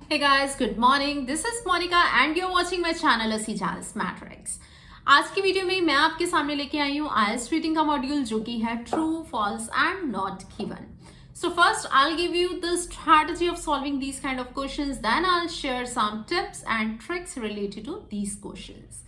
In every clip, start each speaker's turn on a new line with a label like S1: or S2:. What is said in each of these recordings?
S1: Hey guys, good morning. This is Monica and you're watching my channel Asijanis Matrix. आज की video में मैं आपके सामने लेके आई हूँ IELTS रीडिंग का मॉड्यूल जो कि है true, false and not given. So first I'll give you the strategy of solving these kind of questions. Then I'll share some tips and tricks related to these questions.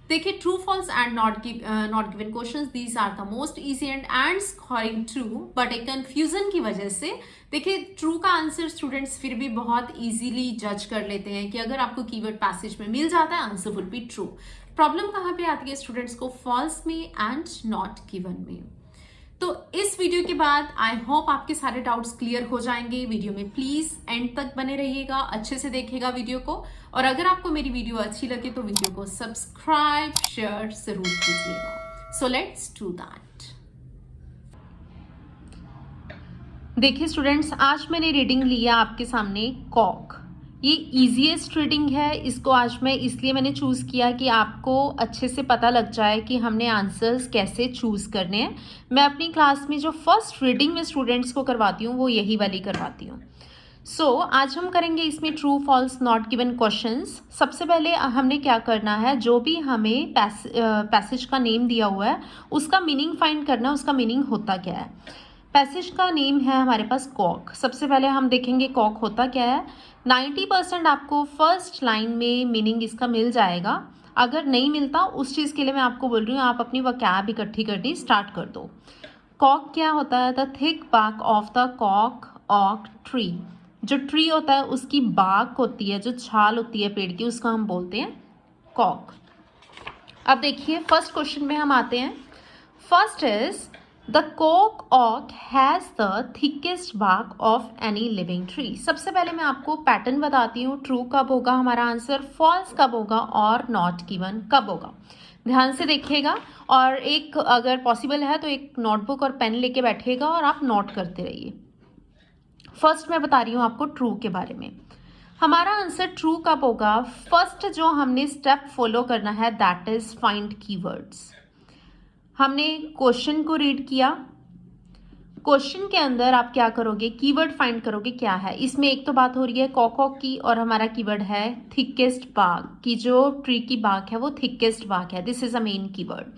S1: देखिए true false and not given questions these are the most easy and scoring true, but एक confusion की वजह से देखिए true का answer students फिर भी बहुत इजीली जज कर लेते हैं कि अगर आपको कीवर्ड पैसेज में मिल जाता है answer will be true. Problem कहाँ पे आती है स्टूडेंट्स को? फॉल्स में एंड नॉट गिवन में. तो इस वीडियो के बाद आई होप आपके सारे डाउट्स क्लियर हो जाएंगे. वीडियो में प्लीज एंड तक बने रहिएगा, अच्छे से देखिएगा वीडियो को. और अगर आपको मेरी वीडियो अच्छी लगे तो वीडियो को सब्सक्राइब शेयर जरूर कीजिएगा. So let's do that. देखिए स्टूडेंट्स, आज मैंने रीडिंग लिया आपके सामने कॉक. ये ईजीएस्ट रीडिंग है. इसको आज मैंने चूज़ किया कि आपको अच्छे से पता लग जाए कि हमने आंसर्स कैसे चूज़ करने हैं. मैं अपनी क्लास में जो फर्स्ट रीडिंग में स्टूडेंट्स को करवाती हूँ वो यही वाली करवाती हूँ. आज हम करेंगे इसमें true false not given questions. सबसे पहले हमने क्या करना है, जो भी हमें पैसेज का नेम दिया हुआ है उसका मीनिंग फाइंड करना है. उसका मीनिंग होता क्या है? पैसेज का नेम है हमारे पास कॉक. सबसे पहले हम देखेंगे कॉक होता क्या है. 90% आपको फर्स्ट लाइन में मीनिंग इसका मिल जाएगा. अगर नहीं मिलता उस चीज़ के लिए मैं आपको बोल रही हूँ आप अपनी वोकैब इकट्ठी करनी स्टार्ट कर दो. कॉक क्या होता है? The thick bark of the कॉक ऑक ट्री. जो ट्री होता है उसकी बार्क होती है, जो छाल होती है पेड़ की, उसका हम बोलते हैं कॉक. अब देखिए फर्स्ट क्वेश्चन में हम आते हैं. फर्स्ट इज द कोक oak has the thickest bark of any living tree. सबसे पहले मैं आपको पैटर्न बताती हूँ. ट्रू कब होगा हमारा आंसर, फॉल्स कब होगा और नॉट गिवन कब होगा. ध्यान से देखिएगा और एक अगर पॉसिबल है तो एक नोटबुक और पेन लेके बैठिएगा और आप नोट करते रहिए. फर्स्ट मैं बता रही हूँ आपको ट्रू के बारे में. हमारा आंसर ट्रू कब होगा? फर्स्ट जो हमने स्टेप फॉलो करना है दैट इज फाइंड कीवर्ड्स. हमने क्वेश्चन को रीड किया. क्वेश्चन के अंदर आप क्या करोगे? कीवर्ड फाइंड करोगे. क्या है इसमें? एक तो बात हो रही है कॉक की और हमारा कीवर्ड है थिकेस्ट बार्क की. जो ट्री की बार्क है वो थिकेस्ट बार्क है. This is a main keyword.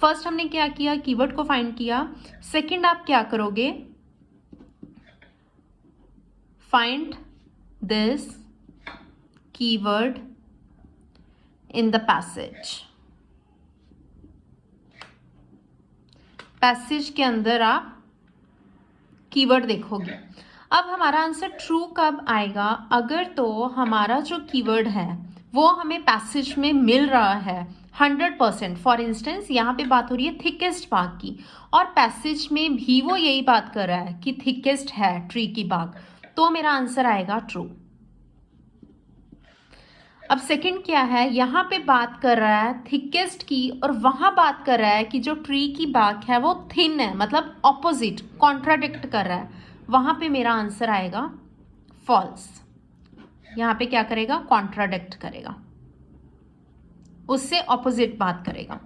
S1: First हमने क्या किया? कीवर्ड को फाइंड किया. सेकंड आप क्या करोगे? Find this keyword in the passage. Passage के अंदर आप कीवर्ड देखोगे. अब हमारा आंसर ट्रू कब आएगा? अगर तो हमारा जो कीवर्ड है वो हमें पैसेज में मिल रहा है 100%. फॉर इंस्टेंस यहाँ पे बात हो रही है थिकेस्ट बार्क की और पैसेज में भी वो यही बात कर रहा है कि थिकेस्ट है ट्री की बार्क, तो मेरा आंसर आएगा ट्रू. अब सेकंड क्या है? यहाँ पे बात कर रहा है थिकेस्ट की और वहाँ बात कर रहा है कि जो ट्री की बार्क है वो थिन है, मतलब ऑपोजिट, कॉन्ट्राडिक्ट कर रहा है. वहाँ पे मेरा आंसर आएगा फॉल्स. यहाँ पे क्या करेगा? कॉन्ट्राडिक्ट करेगा, उससे ऑपोजिट बात करेगा.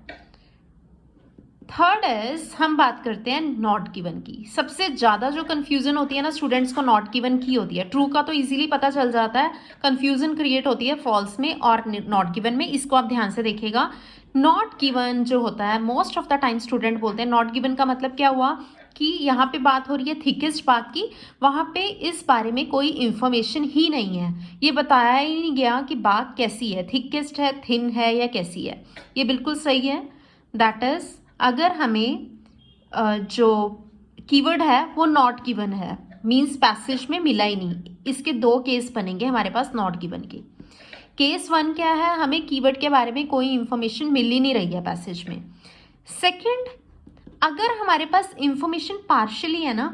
S1: थर्ड इज हम बात करते हैं नॉट गिवन की. सबसे ज़्यादा जो कन्फ्यूज़न होती है ना स्टूडेंट्स को नॉट गिवन की होती है. ट्रू का तो इजीली पता चल जाता है, कन्फ्यूज़न क्रिएट होती है फॉल्स में और नॉट गिवन में. इसको आप ध्यान से देखिएगा. नॉट गिवन जो होता है most of the time student बोलते हैं नॉट गिवन का मतलब क्या हुआ कि यहाँ पे बात हो रही है थिकेस्ट बार्क की. वहाँ पे इस बारे में कोई इंफॉर्मेशन ही नहीं है. ये बताया ही नहीं गया कि बार्क कैसी है, थिकेस्ट है, थिन है या कैसी है. ये बिल्कुल सही है. दैट इज़ अगर हमें जो कीवर्ड है वो नॉट गिवन है, मींस पैसेज में मिला ही नहीं. इसके दो केस बनेंगे हमारे पास नॉट गिवन के. केस वन क्या है? हमें कीवर्ड के बारे में कोई इंफॉर्मेशन मिल ही नहीं रही है पैसेज में. सेकंड, अगर हमारे पास इंफॉर्मेशन पार्शली है ना,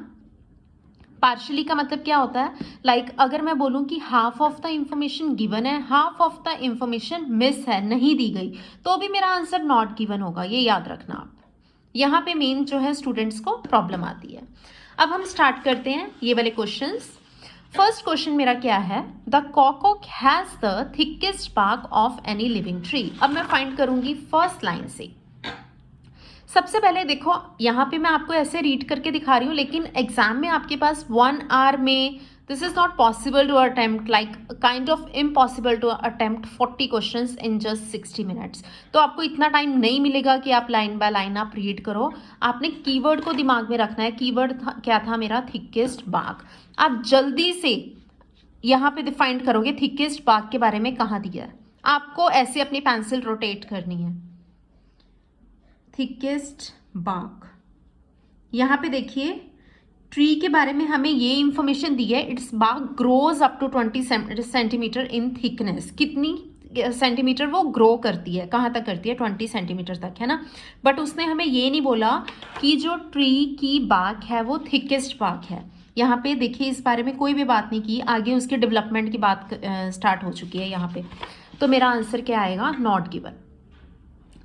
S1: पार्शली का मतलब क्या होता है? लाइक अगर मैं बोलूं कि half of the information given है, half of the information miss है, नहीं दी गई, तो भी मेरा आंसर नॉट गिवन होगा. ये याद रखना आप. यहाँ पे मेन जो है स्टूडेंट्स को प्रॉब्लम आती है. अब हम स्टार्ट करते हैं ये वाले क्वेश्चंस. फर्स्ट क्वेश्चन मेरा क्या है? द कॉक has the thickest bark of any living tree. अब मैं फाइंड करूंगी फर्स्ट लाइन से. सबसे पहले देखो यहाँ पे मैं आपको ऐसे रीड करके दिखा रही हूँ, लेकिन एग्जाम में आपके पास 1 आवर में This is not possible to attempt, like kind of impossible to attempt 40 questions in just 60 minutes. तो आपको इतना टाइम नहीं मिलेगा कि आप लाइन बाय लाइन आप रीड करो. आपने कीवर्ड को दिमाग में रखना है. कीवर्ड क्या था मेरा? Thickest bark. आप जल्दी से यहाँ पे डिफाइन करोगे थिकेस्ट बार्क के बारे में कहाँ दिया है. आपको ऐसे अपनी पेंसिल रोटेट करनी है. थिकेस्ट बार्क, यहाँ पे देखिए ट्री के बारे में हमें ये इंफॉर्मेशन दी है. Its bark grows up to 20 centimetre in thickness. कितनी सेंटीमीटर वो ग्रो करती है? कहाँ तक करती है? 20 सेंटीमीटर तक, है ना. बट उसने हमें ये नहीं बोला कि जो ट्री की बार्क है वो थिकेस्ट बार्क है. यहाँ पे देखिए इस बारे में कोई भी बात नहीं की. आगे उसके डेवलपमेंट की बात स्टार्ट हो चुकी है यहाँ पे. तो मेरा आंसर क्या आएगा? Not given.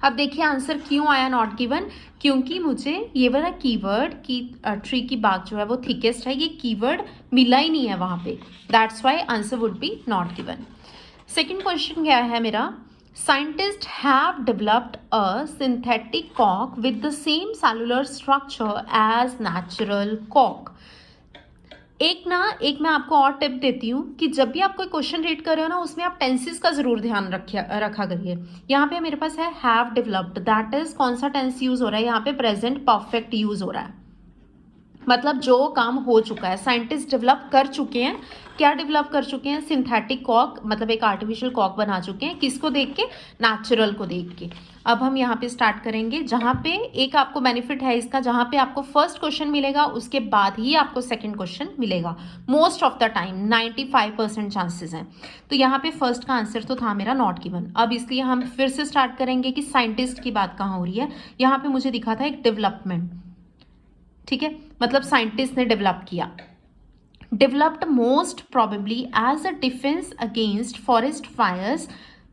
S1: अब देखिए आंसर क्यों आया नॉट गिवन? क्योंकि मुझे ये वाला कीवर्ड की ट्री की बार्क जो है वो थिकेस्ट है, ये कीवर्ड मिला ही नहीं है वहाँ पे. That's why answer would B not given. Second question क्या है मेरा? Scientist have developed a synthetic Kock with the same cellular structure as natural Kock. एक मैं आपको और टिप देती हूँ कि जब भी आप कोई क्वेश्चन रीड कर रहे हो ना, उसमें आप टेंसेस का जरूर ध्यान रखा करिए. यहाँ पे मेरे पास है हैव डेवलप्ड, दैट इज कौन सा टेंस यूज हो रहा है? यहाँ पे प्रेजेंट परफेक्ट यूज हो रहा है. मतलब जो काम हो चुका है. साइंटिस्ट डेवलप कर चुके हैं. क्या डेवलप कर चुके हैं? सिंथेटिक कॉक, मतलब एक आर्टिफिशियल कॉक बना चुके हैं. किसको देख के? नेचुरल को देख के. अब हम यहाँ पे स्टार्ट करेंगे. जहाँ पे एक आपको बेनिफिट है इसका, जहाँ पे आपको फर्स्ट क्वेश्चन मिलेगा उसके बाद ही आपको सेकंड क्वेश्चन मिलेगा. Most of the time 95% chances हैं. तो यहाँ पे फर्स्ट का आंसर तो था मेरा नॉट गिवन. अब इसलिए हम फिर से स्टार्ट करेंगे कि साइंटिस्ट की बात कहाँ हो रही है. यहाँ पे मुझे दिखा था एक डेवलपमेंट, ठीक है, मतलब साइंटिस्ट ने डेवलप किया. Developed most probably as a defence against forest fires.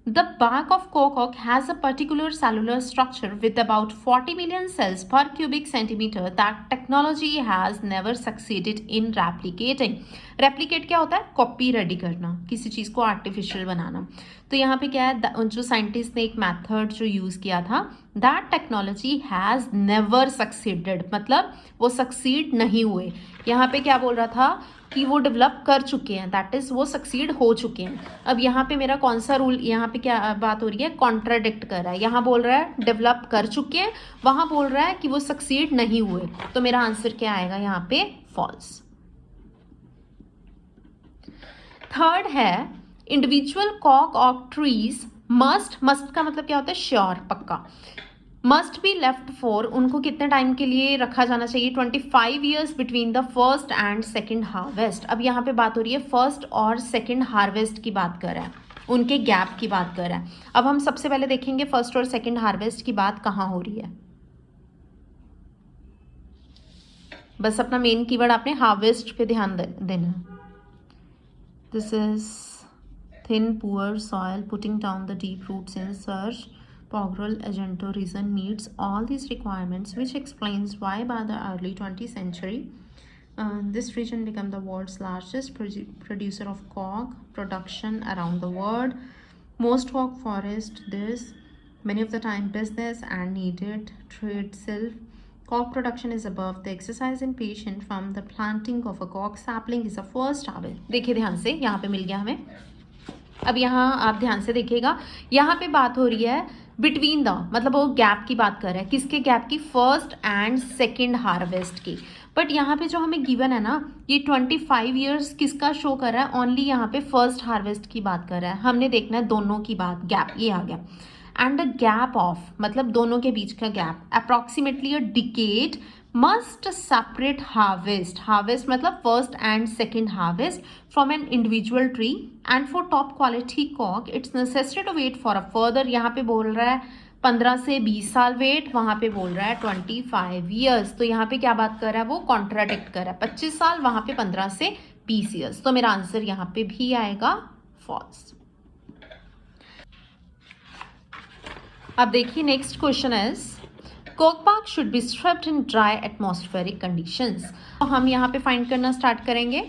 S1: The bark of cocoa has a particular cellular structure with about 40 million cells per cubic centimeter that technology has never succeeded in replicating. Replicate क्या होता है? Copy ready करना, किसी चीज़ को artificial बनाना. तो यहाँ पे क्या है, जो साइंटिस्ट ने एक मेथड जो यूज़ किया था, that technology has never succeeded, मतलब वो सक्सीड नहीं हुए. यहाँ पे क्या बोल रहा था कि वो डेवलप कर चुके हैं, दैट इज़ वो सक्सीड हो चुके हैं. अब यहाँ पे मेरा कौन सा रूल, यहाँ पे क्या बात हो रही है? कॉन्ट्राडिक्ट कर रहा है. यहाँ बोल रहा है डेवलप कर चुके हैं, वहाँ बोल रहा है कि वो सक्सीड नहीं हुए. तो मेरा आंसर क्या आएगा यहाँ पे? फॉल्स. थर्ड है इंडिविजुअल कॉक ऑफ ट्रीज मस्ट का मतलब क्या होता है? श्योर, पक्का. मस्ट बी लेफ्ट फॉर, उनको कितने टाइम के लिए रखा जाना चाहिए? 25 years between the first and second harvest. अब यहाँ पे बात हो रही है फर्स्ट और सेकेंड हार्वेस्ट की बात कर रहा है, उनके गैप की बात कर रहा है. अब हम सबसे पहले देखेंगे फर्स्ट और सेकेंड हार्वेस्ट की बात कहाँ हो रही है. बस अपना मेन कीवर्ड आपने हार्वेस्ट पे ध्यान देना. This is thin poor soil putting down the deep roots in search. Pogral Argento region meets all these requirements, which explains why by the early 20th century, this region became the world's largest producer of cork production around the world. Most cork forest this, many of the time business and needed trade self. Cork production is above the exercise in patience from the planting of a cork sapling is the first harvest. देखिए ध्यान से, यहाँ पे मिल गया हमें. अब यहाँ आप ध्यान से देखिएगा, यहाँ पे बात हो रही है बिटवीन द, मतलब वो गैप की बात कर रहा है. किसके गैप की? फर्स्ट एंड सेकेंड हार्वेस्ट की. बट यहाँ पे जो हमें गिवन है ना, ये 25 ईयर्स किसका शो कर रहा है? ओनली यहाँ पे फर्स्ट हार्वेस्ट की बात कर रहा है. हमने देखना है दोनों की बात. गैप ये आ गया. एंड अ गैप ऑफ, मतलब दोनों के बीच का गैप, अप्रॉक्सीमेटली अ डिकेड must separate harvest मतलब first and second harvest from an individual tree, and for top quality cork it's necessary to wait for a further, यहाँ पे बोल रहा है 15 से 20 साल वेट, वहाँ पे बोल रहा है 25 ईयर्स. तो यहाँ पे क्या बात कर रहा है? वो कॉन्ट्राडिक्ट कर रहा है. 25 साल, वहाँ पे 15 से 20 ईयर्स. तो मेरा आंसर यहाँ पे भी आएगा फॉल्स. अब देखिए नेक्स्ट क्वेश्चन इज कोक bark should be stripped in dry atmospheric conditions. तो हम यहाँ पे फाइंड करना स्टार्ट करेंगे.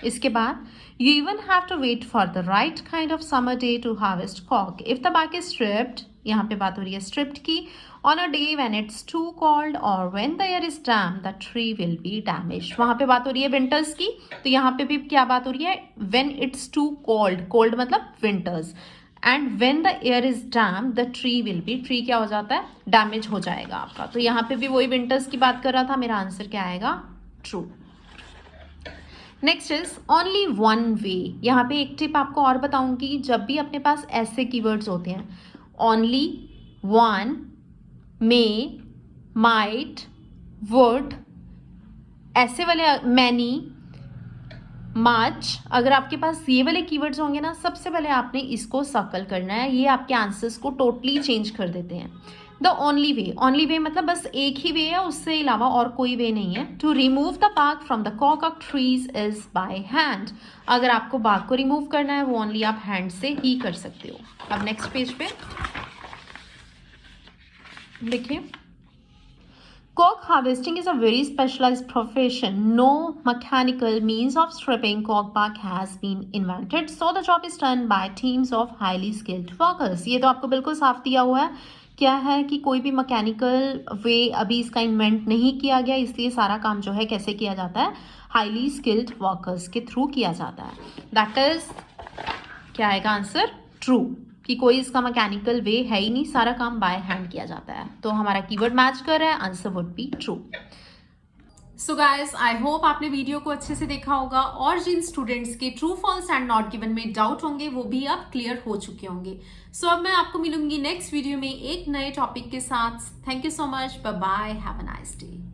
S1: इसके बाद you even have to wait for the right kind of summer day to harvest cork. If the bark is stripped, यहाँ पे बात हो रही है स्ट्रिप्ड की। On a day when it's too cold और when the air is damp the tree will be damaged. वहाँ पे बात हो रही है विंटर्स की, तो यहाँ पे भी क्या बात हो रही है, when it's too cold, cold मतलब winters, and when the air is damp the tree will be, tree क्या हो जाता है, डैमेज हो जाएगा आपका। तो यहाँ पे भी वही विंटर्स की बात कर रहा था, मेरा आंसर क्या आएगा, true. Next is only one way. यहाँ पे एक टिप आपको और बताऊंगी, जब भी अपने पास ऐसे कीवर्ड्स होते हैं, only, one, may, might, would, ऐसे वाले, मैनी, मच, अगर आपके पास ये वाले कीवर्ड्स होंगे ना, सबसे पहले आपने इसको सर्कल करना है, ये आपके आंसर्स को टोटली चेंज कर देते हैं। The only way, only way मतलब बस एक ही वे है, उससे अलावा और कोई वे नहीं है। To remove the bark from the कोकोक ट्रीज इज बाय हैंड। अगर आपको बार्क को रिमूव करना है वो ओनली आप हैंड से ही कर सकते हो। अब नेक्स्ट पेज पे देखिए, cork harvesting is a very specialized profession. No mechanical means of stripping cork bark has been invented, so the job is done by teams of highly skilled workers. ये तो आपको बिल्कुल साफ दिया हुआ है, क्या है कि कोई भी मैकेनिकल वे अभी इसका इन्वेंट नहीं किया गया, इसलिए सारा काम जो है कैसे किया जाता है, हाईली स्किल्ड वर्कर्स के थ्रू किया जाता है। दैट इज क्या आएगा आंसर, ट्रू, कि कोई इसका मैकेनिकल वे है ही नहीं, सारा काम बाय हैंड किया जाता है। तो हमारा कीवर्ड मैच कर रहा है, answer would be true. So guys, I hope आपने वीडियो को अच्छे से देखा होगा और जिन स्टूडेंट्स के true false and not given में डाउट होंगे वो भी अब क्लियर हो चुके होंगे। सो अब मैं आपको मिलूंगी नेक्स्ट वीडियो में एक नए टॉपिक के साथ। Thank you so much, bye bye, have a nice day.